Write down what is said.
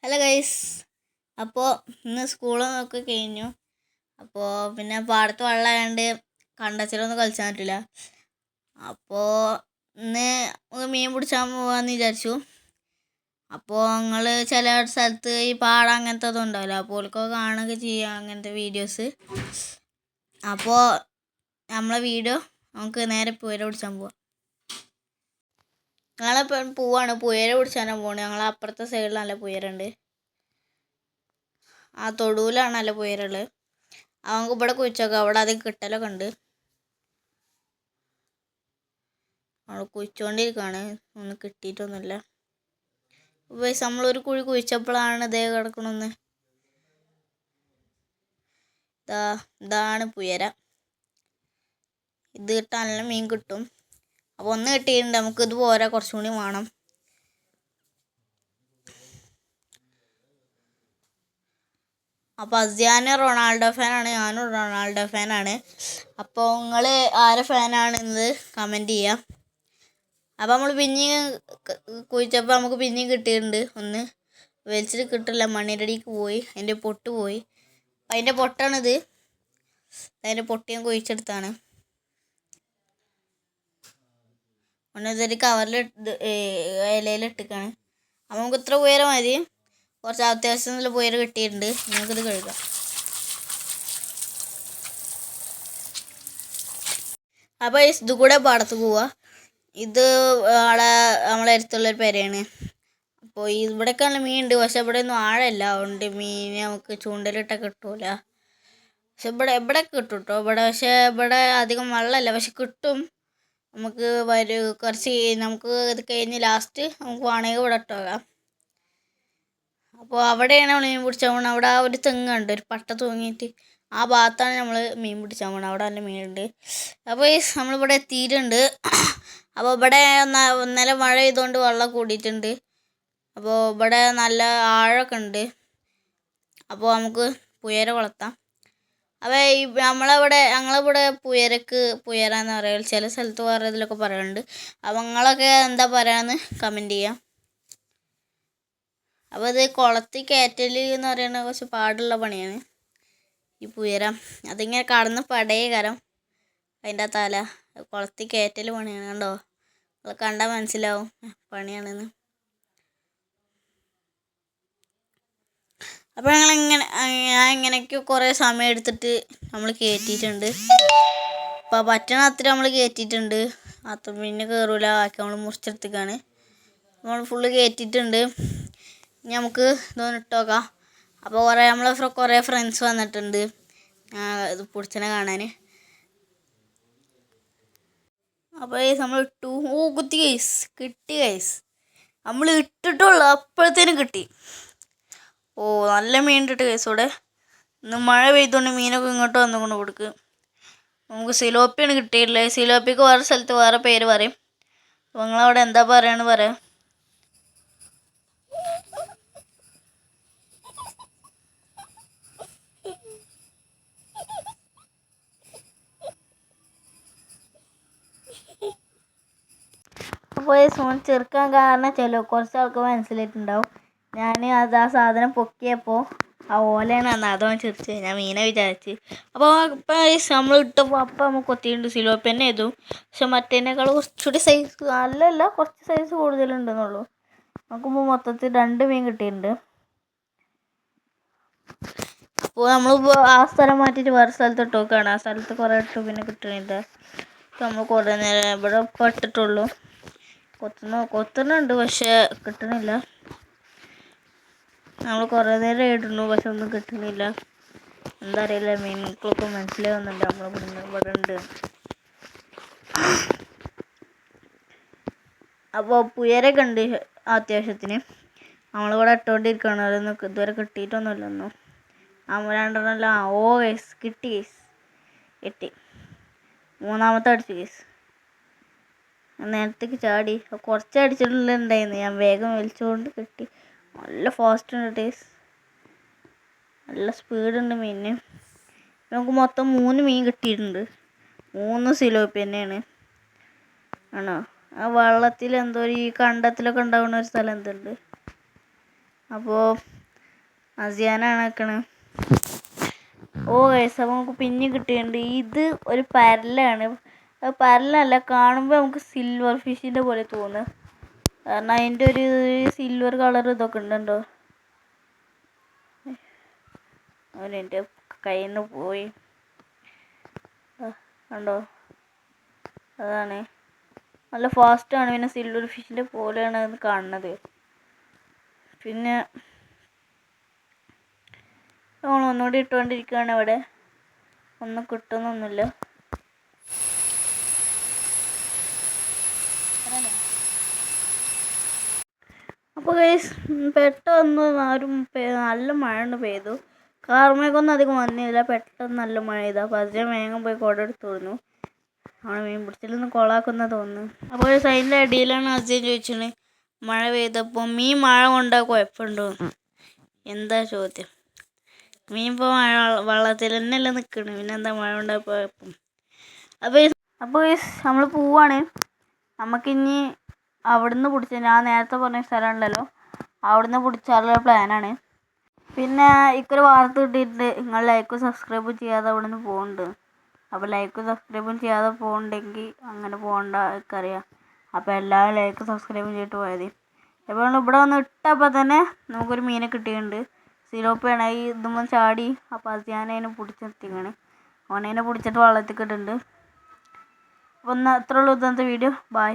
Hello guys. അപ്പോൾ ഇന്ന് സ്കൂളൊക്കെ കഴിഞ്ഞു. അപ്പോൾ പിന്നെ പാടത്ത് വെള്ളമായതുകൊണ്ട് കണ്ടച്ചിലൊന്നും കളിച്ചാൻ പറ്റില്ല. അപ്പോൾ ഇന്ന് മീൻ പിടിച്ചാൻ പോകാമെന്ന് വിചാരിച്ചു. അപ്പോൾ നിങ്ങൾ ചില സ്ഥലത്ത് ഈ പാടം അങ്ങനത്തെ ഒന്നും ഉണ്ടാവില്ല, അപ്പോൾ കാണുകയൊക്കെ ചെയ്യാം അങ്ങനത്തെ വീഡിയോസ്. അപ്പോൾ നമ്മളെ വീഡിയോ നമുക്ക് നേരെ പുയര പിടിച്ചാൻ പോവാം. ഞങ്ങളിപ്പോൾ പോവാണ്, പുയര പിടിച്ചാനാണ് പോകുന്നത്. ഞങ്ങൾ അപ്പുറത്തെ സൈഡിൽ നല്ല പുയരുണ്ട്, ആ തൊടുവിലാണ് നല്ല പുയരുള്ളത്. നമുക്ക് ഇവിടെ കുഴിച്ചോക്കാം, അവിടെ അത് കിട്ടലൊക്കെ ഉണ്ട്. നമ്മൾ കുഴിച്ചുകൊണ്ടിരിക്കുകയാണ്, ഒന്നും കിട്ടിയിട്ടൊന്നുമില്ല. വയസ്സ് നമ്മളൊരു കുഴി കുഴിച്ചപ്പോഴാണ് ഇതേ കിടക്കണമെന്ന്. ഇതാണ് പുയര. ഇത് കിട്ടാൻ നല്ല മീൻ കിട്ടും. അപ്പോൾ ഒന്ന് കിട്ടിയിട്ടുണ്ട്, നമുക്കിത് പോരാ, കുറച്ചും കൂടി വേണം. അപ്പോൾ അസിയാന് റൊണാൾഡോ ഫാനാണ്, ഞാനും റൊണാൾഡോ ഫാനാണ്. അപ്പോൾ നിങ്ങൾ ആരെ ഫാനാണെന്നത് കമൻറ്റ് ചെയ്യാം. അപ്പോൾ നമ്മൾ പിന്നെയും കുഴിച്ചപ്പോൾ നമുക്ക് പിന്നെയും കിട്ടിയിട്ടുണ്ട്. ഒന്ന് വലിച്ചിട്ട് കിട്ടില്ല, മണ്ണിരടിക്ക് പോയി, അതിൻ്റെ പൊട്ട് പോയി. അപ്പം അതിൻ്റെ പൊട്ടാണിത്, അതിൻ്റെ പൊട്ട് ഞാൻ കുഴിച്ചെടുത്താണ്. ഒന്നിതൊരു കവറിൽ ഇലയിലിട്ടിക്കാണ്. അപ്പോൾ നമുക്ക് ഇത്ര ഉയരം മതി, കുറച്ച് അത്യാവശ്യം നല്ല ഉയരം കിട്ടിയിട്ടുണ്ട്. നമുക്കിത് കഴുകാം. അപ്പോൾ ഇത് കൂടെ പാടത്ത് പോവുക. ഇത് അവിടെ നമ്മളെ അടുത്തുള്ളൊരു പെരയാണ്. അപ്പോൾ ഇവിടെയൊക്കെ നല്ല മീനുണ്ട്, പക്ഷെ ഇവിടെ ഒന്നും ആഴമില്ല, അതുകൊണ്ട് മീൻ നമുക്ക് ചൂണ്ടലിട്ടൊക്കെ കിട്ടൂല. പക്ഷെ ഇവിടെ കിട്ടും കേട്ടോ, ഇവിടെ. പക്ഷേ ഇവിടെ അധികം വെള്ളമല്ല, പക്ഷെ കിട്ടും. നമുക്ക് കുറച്ച് നമുക്ക് ഇത് കഴിഞ്ഞ് ലാസ്റ്റ് നമുക്ക് വേണമെങ്കിൽ ഇവിടെ ഇട്ടോക്കാം. അപ്പോൾ അവിടെയാണ് നമ്മൾ മീൻ പിടിച്ചാൽ പോകുന്നത്. അവിടെ ആ ഒരു തെങ്ങുണ്ട്, ഒരു പട്ട തൂങ്ങിയിട്ട്, ആ ഭാഗത്താണ് നമ്മൾ മീൻ പിടിച്ചാൽ പോകുന്നത്. അവിടെ നല്ല മീനുണ്ട്. അപ്പോൾ നമ്മളിവിടെ എത്തിയിട്ടുണ്ട്. അപ്പോൾ ഇവിടെ ഇന്നലെ മഴ പെയ്തുകൊണ്ട് വെള്ളം കൂടിയിട്ടുണ്ട്. അപ്പോൾ ഇവിടെ നല്ല ആഴമൊക്കെ ഉണ്ട്. അപ്പോൾ നമുക്ക് പുയര വളർത്താം. അപ്പോൾ ഞങ്ങളിവിടെ പുയരാന്ന് പറയുക, ചില സ്ഥലത്ത് വേറെ ഇതിലൊക്കെ പറയുന്നുണ്ട്. അപ്പോൾ നിങ്ങളൊക്കെ എന്താ പറയാന്ന് കമൻറ്റ് ചെയ്യാം. അപ്പോൾ ഇത് കുളത്തിൽ കയറ്റൽ എന്ന് പറയുന്നത് കുറച്ച് പാടുള്ള പണിയാണ്. ഈ പുയര അതിങ്ങനെ കടന്ന് പടയേ കരം, അതിൻ്റെ തല കുളത്തിൽ കയറ്റൽ പണിയാണ്. കണ്ടോ, നിങ്ങൾ കണ്ടാൽ മനസ്സിലാവും പണിയാണെന്ന്. അപ്പോൾ ഞാൻ ഇങ്ങനെയൊക്കെ കുറേ സമയം എടുത്തിട്ട് നമ്മൾ കയറ്റിയിട്ടുണ്ട്. അപ്പോൾ പറ്റണ അത്ര നമ്മൾ കയറ്റിയിട്ടുണ്ട്. അത്ര പിന്നെ കയറൂല, ബാക്കി നമ്മൾ മുറിച്ചെടുത്തേക്കാണ്. നമ്മൾ ഫുള്ള് കയറ്റിയിട്ടുണ്ട്. ഇനി നമുക്ക് ഇതൊന്ന് ഇട്ട് നോക്കാം. അപ്പോൾ കുറേ ഫ്രണ്ട്സ് വന്നിട്ടുണ്ട് ഇത് പിടിച്ചനെ കാണാൻ. അപ്പോൾ നമ്മൾ ഇട്ടു. കുത്തി കേസ് കിട്ടി കേസ്, നമ്മൾ ഇട്ടിട്ടുള്ളൂ അപ്പോഴത്തേനും കിട്ടി. നല്ല മീൻ ഇട്ടിട്ട് കേസോടെ. ഇന്ന് മഴ പെയ്തുകൊണ്ട് മീനൊക്കെ ഇങ്ങോട്ട് വന്നുകൊണ്ട് കൊടുക്ക്. നമുക്ക് സിലോപ്പിയാണ് കിട്ടിയിട്ടുള്ളത്. സിലോപ്പിക്ക് വേറെ സ്ഥലത്ത് വേറെ പേര് പറയും. അപ്പോൾ നിങ്ങളവിടെ എന്താ പറയുകയെന്ന് പറയാം. അപ്പോൾ ചെറുക്കാൻ കാരണം കുറച്ച് ആൾക്ക് മനസ്സിലായിട്ടുണ്ടാവും. ഞാൻ ആ സാധനം പൊക്കിയപ്പോൾ ആ ഓലയാണ് അതോ ചിരിച്ച് ഞാൻ മീനെ വിചാരിച്ച്. അപ്പോൾ ഇപ്പം നമ്മൾ ഇട്ടപ്പോൾ അപ്പം നമുക്ക് കൊത്തിയിട്ടുണ്ട്. സിലോപ്പി തന്നെ ചെയ്തു, പക്ഷെ മറ്റേതിനേക്കാൾ കുറച്ചുകൂടി സൈസ്, അല്ലല്ല കുറച്ച് സൈസ് കൂടുതലുണ്ടെന്നുള്ളൂ. നോക്കുമ്പോൾ മൊത്തത്തിൽ 2 മീൻ കിട്ടിയിട്ടുണ്ട്. അപ്പോൾ നമ്മളിപ്പോൾ ആ സ്ഥലം മാറ്റിയിട്ട് വേറെ സ്ഥലത്ത് ഇട്ട് നോക്കുകയാണ്. ആ സ്ഥലത്ത് കുറേ ഇട്ടു, പിന്നെ കിട്ടുന്നില്ല. അപ്പോൾ നമ്മൾ കുറേ നേരം ഇവിടെ ഇപ്പോൾ ഇട്ടിട്ടുള്ളൂ. കൊത്തുന്നുണ്ട്, പക്ഷേ കിട്ടണില്ല. നമ്മൾ കുറേ നേരം ഇടുന്നു, പക്ഷെ ഒന്നും കിട്ടുന്നില്ല. എന്താ അറിയില്ല, മീനുകൾക്കൊക്കെ മനസ്സിലാവുന്നുണ്ട് ഇവിടെ ഉണ്ട്. അപ്പോൾ പുയരൊക്കെ ഉണ്ട് അത്യാവശ്യത്തിന്. നമ്മളിവിടെ ഇട്ടുകൊണ്ടിരിക്കുകയാണ്. അതൊന്നും ഇതുവരെ കിട്ടിയിട്ടൊന്നുമില്ലൊന്നും. 2 കേസ് കിട്ടി. കിട്ടി, 3ാമത്തെ അടിച്ചു കേസ്. നേരത്തേക്ക് ചാടി കുറച്ച് അടിച്ചിട്ടുണ്ടായിരുന്നു, ഞാൻ വേഗം വലിച്ചുകൊണ്ട് കിട്ടി. നല്ല ഫാസ്റ്റ് ഉണ്ട് ടേസ്, നല്ല സ്പീഡുണ്ട് മീനിന്. നമുക്ക് മൊത്തം 3 മീൻ കിട്ടിയിട്ടുണ്ട്. 3 സിലോപ്പി തന്നെയാണ്. ആണോ, ആ വെള്ളത്തിൽ എന്തോ ഈ കണ്ടത്തിലൊക്കെ ഉണ്ടാകുന്ന ഒരു സ്ഥലം എന്തുണ്ട്. അപ്പോൾ അസിയാനാണ് നിൽക്കണേ. ഓ ഗൈസ്, അപ്പോൾ നമുക്ക് പിന്നെ കിട്ടിയിട്ടുണ്ട്. ഇത് ഒരു പരലാണ്. അത് പരലല്ല, കാണുമ്പോൾ നമുക്ക് സിൽവർ ഫിഷിൻ്റെ പോലെ തോന്നുന്നു. കാരണം അതിൻ്റെ ഒരു സിൽവർ കളർ ഇതൊക്കെ ഉണ്ടോ. അവനെൻ്റെ കയ്യിൽ നിന്ന് പോയി കണ്ടോ. അതാണ് നല്ല ഫാസ്റ്റാണ്. പിന്നെ സിൽവർ ഫിഷിൻ്റെ പോലെയാണ് അത് കാണുന്നത്. പിന്നെ നമ്മൾ ഒന്നുകൂടി ഇട്ടുകൊണ്ടിരിക്കുകയാണ്. അവിടെ ഒന്നും കിട്ടുന്നൊന്നുമില്ല. അപ്പോൾ ഗൈസ് പെട്ടെന്ന് നല്ല മഴ പെയ്തു. കാർമേഘമൊന്നും അധികം വന്നില്ല. പെട്ടെന്ന് നല്ല മഴ പെയ്തു. അപ്പോൾ അതിന് വേഗം പോയി കുട എടുത്തു തോന്നുന്നു. അവിടെ മീൻ പിടിച്ചിലൊന്നും കൊളാക്കുന്ന തോന്നുന്നു. അപ്പോൾ അതിൻ്റെ അടിയിലാണ് അജയൻ ചോദിച്ചത്, മഴ പെയ്തപ്പോൾ മീൻ മഴ കൊണ്ടാൽ കുഴപ്പമുണ്ടോ? എന്താ ചോദ്യം? മീൻ ഇപ്പോൾ വെള്ളത്തിൽ തന്നെയല്ലേ നിൽക്കണം, പിന്നെ എന്താ മഴ കൊണ്ടാൽ കുഴപ്പം? അപ്പോൾ നമ്മൾ പോവാണ്. നമുക്കിനി അവിടുന്ന് പിടിച്ച, ഞാൻ നേരത്തെ പറഞ്ഞ സ്ഥലമുണ്ടല്ലോ, അവിടുന്ന് പിടിച്ചാലുള്ള പ്ലാനാണ്. പിന്നെ ഇക്കൊരു വാർത്ത കിട്ടിയിട്ടുണ്ട്, നിങ്ങൾ ലൈക്കും സബ്സ്ക്രൈബും ചെയ്യാതെ അവിടുന്ന് പോകുന്നുണ്ട്. അപ്പോൾ ലൈക്കും സബ്സ്ക്രൈബും ചെയ്യാതെ പോകുന്നുണ്ടെങ്കിൽ അങ്ങനെ പോകണ്ട, എനിക്കറിയാം. അപ്പോൾ എല്ലാവരും ലൈക്കും സബ്സ്ക്രൈബും ചെയ്തിട്ട് പോയത്. ഇപ്പോൾ ഇവിടെ വന്ന് ഇട്ടപ്പോൾ തന്നെ നമുക്കൊരു മീനെ കിട്ടിയിട്ടുണ്ട്. സിലോപ്പിയാണ്. ഈ ഇതുമ്പോൾ ചാടി. അപ്പോൾ അത് ഞാനതിനെ പിടിച്ചെത്തിക്കാണ്. ഓനതിനെ പിടിച്ചിട്ട് വള്ളത്തിൽ ഇട്ടിട്ടുണ്ട്. അപ്പോൾ അത്രേ ഉള്ളൂ ഇന്നത്തെ വീഡിയോ. ബൈ.